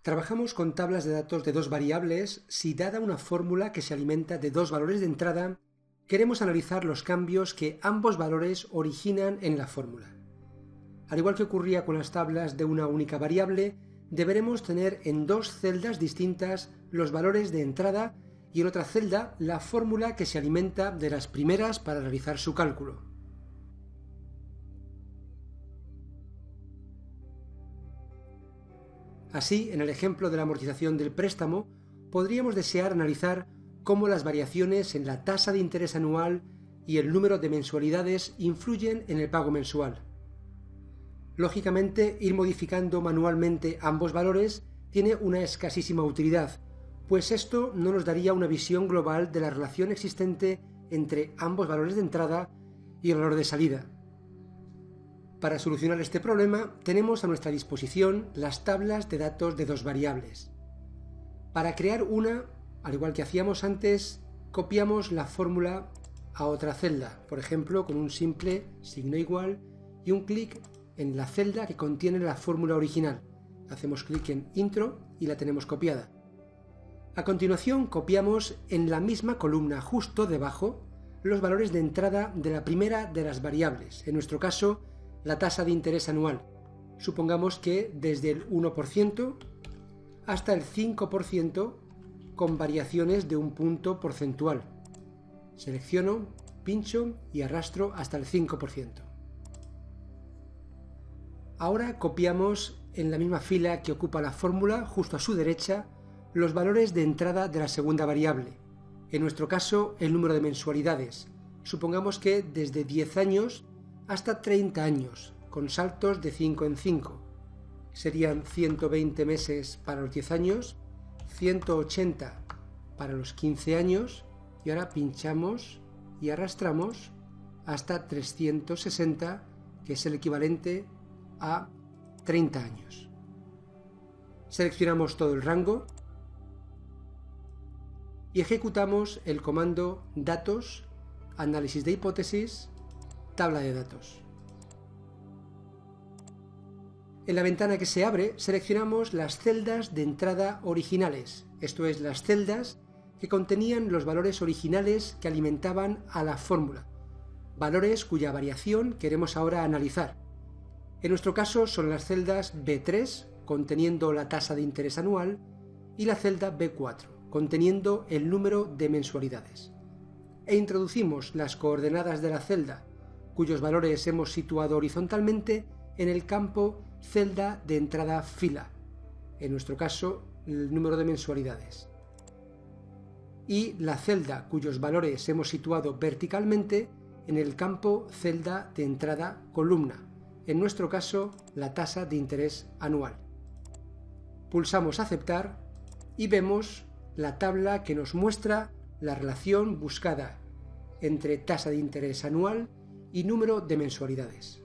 Trabajamos con tablas de datos de dos variables si, dada una fórmula que se alimenta de dos valores de entrada, queremos analizar los cambios que ambos valores originan en la fórmula. Al igual que ocurría con las tablas de una única variable, deberemos tener en dos celdas distintas los valores de entrada y en otra celda la fórmula que se alimenta de las primeras para realizar su cálculo. Así, en el ejemplo de la amortización del préstamo, podríamos desear analizar cómo las variaciones en la tasa de interés anual y el número de mensualidades influyen en el pago mensual. Lógicamente, ir modificando manualmente ambos valores tiene una escasísima utilidad, pues esto no nos daría una visión global de la relación existente entre ambos valores de entrada y el valor de salida. Para solucionar este problema, tenemos a nuestra disposición las tablas de datos de dos variables. Para crear una, al igual que hacíamos antes, copiamos la fórmula a otra celda, por ejemplo, con un simple signo igual y un clic en la celda que contiene la fórmula original. Hacemos clic en Intro y la tenemos copiada. A continuación, copiamos en la misma columna justo debajo los valores de entrada de la primera de las variables, en nuestro caso, la tasa de interés anual. Supongamos que desde el 1% hasta el 5% con variaciones de un punto porcentual. Selecciono, pincho y arrastro hasta el 5%. Ahora copiamos en la misma fila que ocupa la fórmula, justo a su derecha, los valores de entrada de la segunda variable. En nuestro caso, el número de mensualidades. Supongamos que desde 10 años hasta 30 años, con saltos de 5 en 5. Serían 120 meses para los 10 años, 180 para los 15 años, y ahora pinchamos y arrastramos hasta 360, que es el equivalente a 30 años. Seleccionamos todo el rango y ejecutamos el comando datos, análisis de hipótesis, tabla de datos. En la ventana que se abre seleccionamos las celdas de entrada originales, esto es, las celdas que contenían los valores originales que alimentaban a la fórmula, valores cuya variación queremos ahora analizar. En nuestro caso son las celdas B3, conteniendo la tasa de interés anual, y la celda B4, conteniendo el número de mensualidades. E introducimos las coordenadas de la celda, cuyos valores hemos situado horizontalmente en el campo celda de entrada fila, en nuestro caso el número de mensualidades, y la celda cuyos valores hemos situado verticalmente en el campo celda de entrada columna, en nuestro caso la tasa de interés anual. Pulsamos aceptar y vemos la tabla que nos muestra la relación buscada entre tasa de interés anual y número de mensualidades.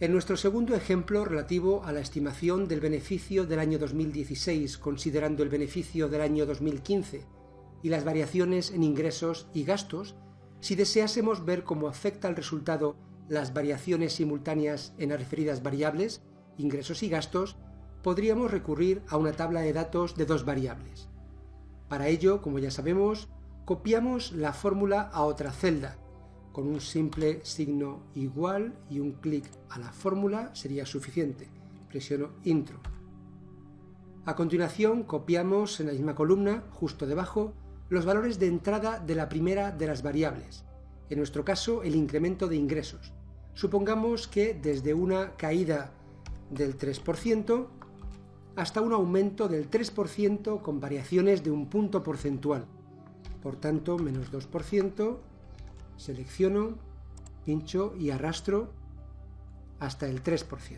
En nuestro segundo ejemplo relativo a la estimación del beneficio del año 2016 considerando el beneficio del año 2015 y las variaciones en ingresos y gastos, si deseásemos ver cómo afecta al resultado las variaciones simultáneas en las referidas variables, ingresos y gastos, podríamos recurrir a una tabla de datos de dos variables. Para ello, como ya sabemos, copiamos la fórmula a otra celda. Con un simple signo igual y un clic a la fórmula sería suficiente. Presiono Intro. A continuación, copiamos en la misma columna, justo debajo, los valores de entrada de la primera de las variables. En nuestro caso, el incremento de ingresos. Supongamos que desde una caída del 3% hasta un aumento del 3% con variaciones de un punto porcentual. Por tanto, menos 2%, selecciono, pincho y arrastro hasta el 3%.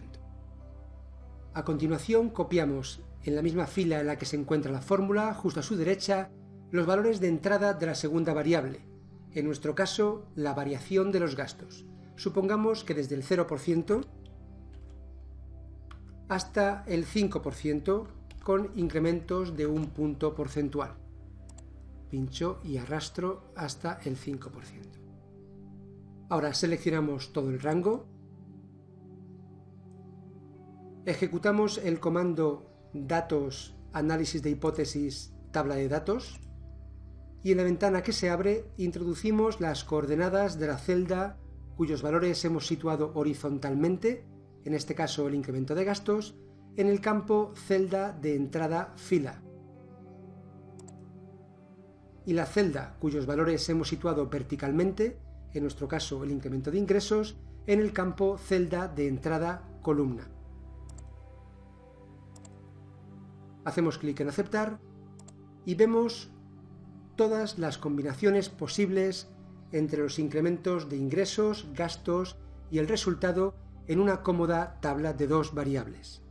A continuación, copiamos en la misma fila en la que se encuentra la fórmula, justo a su derecha, los valores de entrada de la segunda variable, en nuestro caso, la variación de los gastos. Supongamos que desde el 0% hasta el 5% con incrementos de un punto porcentual. Pincho y arrastro hasta el 5%. Ahora seleccionamos todo el rango, ejecutamos el comando datos, análisis de hipótesis, tabla de datos, y en la ventana que se abre introducimos las coordenadas de la celda cuyos valores hemos situado horizontalmente, en este caso el incremento de gastos, en el campo celda de entrada fila, y la celda cuyos valores hemos situado verticalmente, en nuestro caso el incremento de ingresos, en el campo celda de entrada columna. Hacemos clic en aceptar y vemos todas las combinaciones posibles entre los incrementos de ingresos, gastos y el resultado en una cómoda tabla de dos variables.